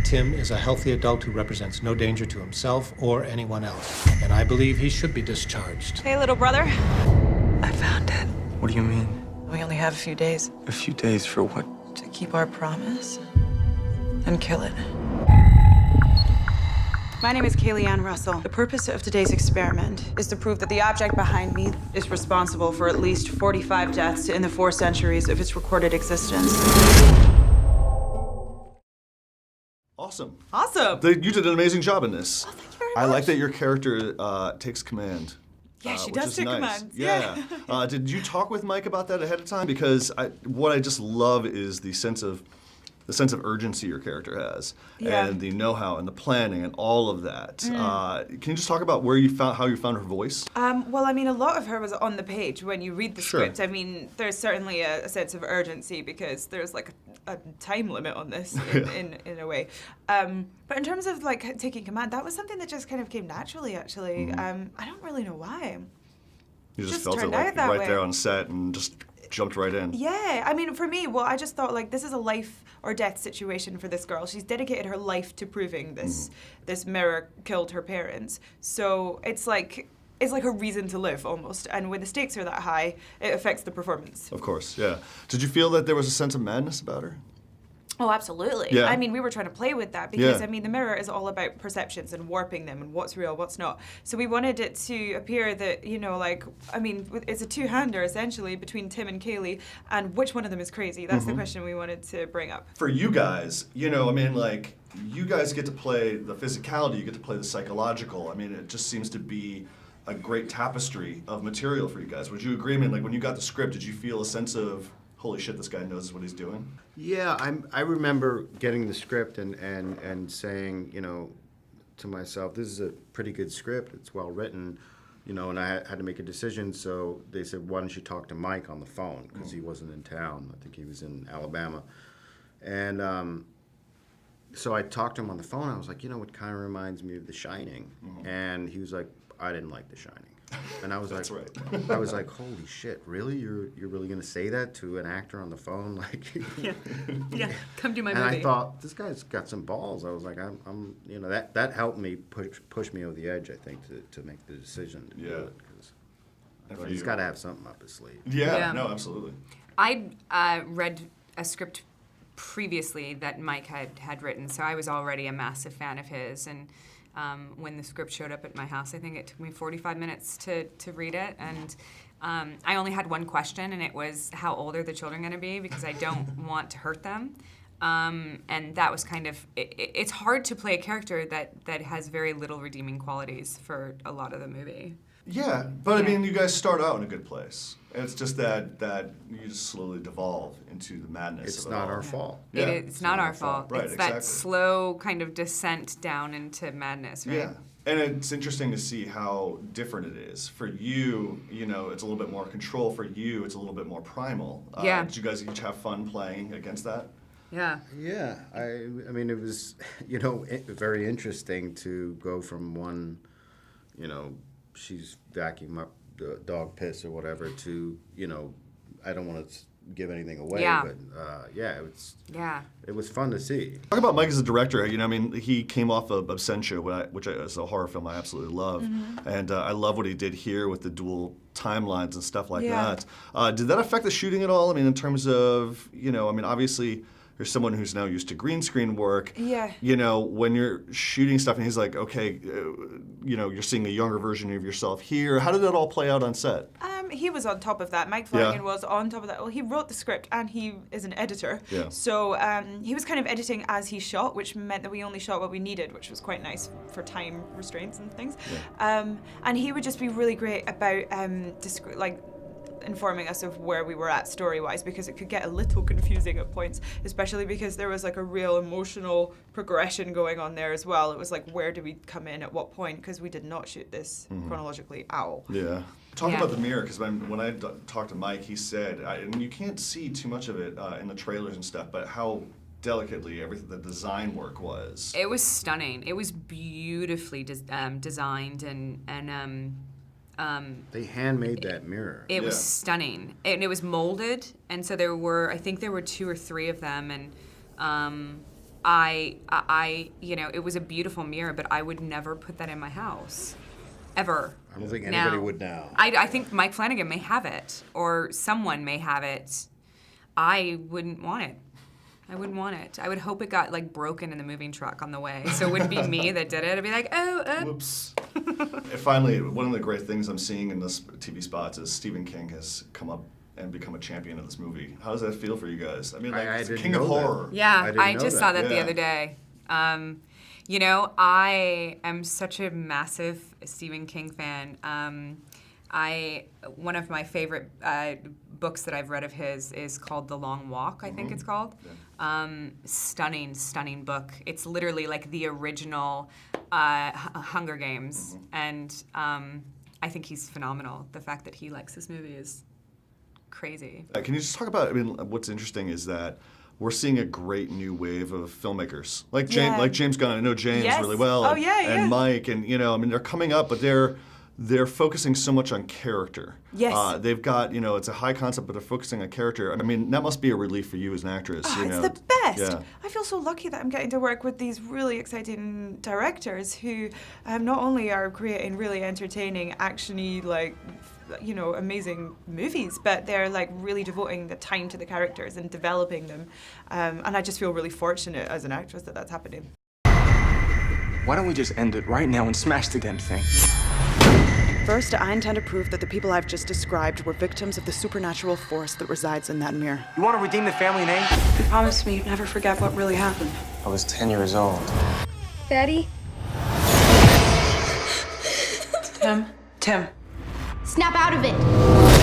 Tim is a healthy adult who represents no danger to himself or anyone else, and I believe he should be discharged. Hey, little brother. I found it. What do you mean? We only have a few days A few days for what? to keep our promise and kill it. My name is Kaylee Ann Russell. The purpose of today's experiment is to prove that the object behind me is responsible for at least 45 deaths in the 4 centuries of its recorded existence. Awesome. Awesome. You did an amazing job in this. Oh, thank you very I much. like that your character takes command. Yeah, she which does is take nice. command. Yeah. Did you talk with Mike about that ahead of time? Because what I just love is the sense of urgency your character has, and the know-how and the planning and all of that. Can you just talk about how you found her voice? Well, I mean, a lot of her was on the page when you read the Sure. script. I mean, there's certainly a sense of urgency because there's like a time limit on this in a way. But in terms of like taking command, that was something that just kind of came naturally, actually. I don't really know why. You just just felt it turned like out that right way. there on set and just jumped right in. Yeah, I mean, for me, well, I just thought like this is a life or death situation for this girl. She's dedicated her life to proving this mirror killed her parents. So it's like her reason to live almost. And when the stakes are that high, it affects the performance. Of course, yeah. Did you feel that there was a sense of madness about her? Oh, absolutely. Yeah. I mean, we were trying to play with that because, Yeah. I mean, the mirror is all about perceptions and warping them and what's real, what's not. So we wanted it to appear that, you know, like, I mean, it's a two-hander, essentially, between Tim and Kaylee, and which one of them is crazy? That's the question we wanted to bring up. For you guys, you know, I mean, like, you guys get to play the physicality, you get to play the psychological. I mean, it just seems to be a great tapestry of material for you guys. Would you agree? I mean, like, when you got the script, did you feel a sense of, holy shit, this guy knows what he's doing? Yeah, I remember getting the script and saying, you know, to myself, this is a pretty good script. It's well written, you know, and I had to make a decision. So they said, why don't you talk to Mike on the phone? Because he wasn't in town. I think he was in Alabama. And so I talked to him on the phone. I was like, you know, it kind of reminds me of The Shining. And he was like, I didn't like The Shining. And I was That's like, right. I was like, holy shit, really? You're really gonna say that to an actor on the phone? Like, Yeah, come do my and movie. I thought this guy's got some balls. I was like, I'm you know, that helped me push me over the edge. I think to make the decision to do it And because for he's you? got to have something up his sleeve. Yeah, no, absolutely. I read a script previously that Mike had written, so I was already a massive fan of his. And when the script showed up at my house, I think it took me 45 minutes to read it. And I only had one question, and it was, how old are the children going to be? Because I don't want to hurt them. And that was kind of, it's hard to play a character that has very little redeeming qualities for a lot of the movie. Yeah, but I mean, you guys start out in a good place. And it's just that you just slowly devolve into the madness It's of it not all. our fault. Yeah, It's not our fault. Right, it's exactly. that slow kind of descent down into madness, right? Yeah, and it's interesting to see how different it is. For you, you know, it's a little bit more control. For you, it's a little bit more primal. Yeah. Did you guys each have fun playing against that? Yeah. Yeah, I mean, it was, you know, very interesting to go from one, you know, she's vacuuming up the dog piss or whatever to, you know, I don't want to give anything away, Yeah. but Yeah. it was fun to see. Talk about Mike as a director. You know, I mean, he came off of Absentia, which is a horror film I absolutely love, and I love what he did here with the dual timelines and stuff like that. Did that affect the shooting at all? I mean, in terms of, you know, I mean, obviously, you're someone who's now used to green screen work. Yeah. You know, when you're shooting stuff and he's like, okay, you know, you're seeing a younger version of yourself here. How did that all play out on set? He was on top of that. Mike Flanagan was on top of that. Well, he wrote the script and he is an editor. Yeah. So he was kind of editing as he shot, which meant that we only shot what we needed, which was quite nice for time restraints and things. Yeah. And he would just be really great about informing us of where we were at story-wise, because it could get a little confusing at points, especially because there was like a real emotional progression going on there as well. It was like, where do we come in at what point? Because we did not shoot this chronologically at all. Yeah. Talk Yeah. about the mirror, because when I talked to Mike, he said, and you can't see too much of it in the trailers and stuff, but how delicately everything, the design work was. It was stunning. It was beautifully designed and They handmade that mirror. it was Yeah. stunning. And it was molded, and so I think there were 2 or 3 of them, and it was a beautiful mirror, but I would never put that in my house, ever. I don't think anybody would now. I think Mike Flanagan may have it, or someone may have it. I wouldn't want it. I wouldn't want it. I would hope it got like broken in the moving truck on the way, so it wouldn't be me that did it. I'd be like, oh, Whoops. And finally, one of the great things I'm seeing in this TV spots is Stephen King has come up and become a champion of this movie. How does that feel for you guys? I mean, like, I it's didn't king of know that. horror. Yeah, I I didn't just know saw that. that the Yeah. other day. I am such a massive Stephen King fan. One of my favorite books that I've read of his is called The Long Walk, I think it's called. Yeah. Stunning book. It's literally like the original Hunger Games, and I think he's phenomenal. The fact that he likes this movie is crazy. Can you just talk about, I mean, what's interesting is that we're seeing a great new wave of filmmakers. Like James Gunn, I know James Yes. really well. Oh, and, yeah, yeah. and Mike, and I mean, they're coming up, but they're focusing so much on character. Yes. They've got, it's a high concept, but they're focusing on character. I mean, that must be a relief for you as an actress. Oh, you it's know. the best. Yeah. I feel so lucky that I'm getting to work with these really exciting directors who not only are creating really entertaining, actiony, like, amazing movies, but they're like really devoting the time to the characters and developing them. And I just feel really fortunate as an actress that that's happening. Why don't we just end it right now and smash the damn thing? First, I intend to prove that the people I've just described were victims of the supernatural force that resides in that mirror. You want to redeem the family name? Promise me you'd never forget what really happened. I was 10 years old. Daddy? Tim? Snap out of it!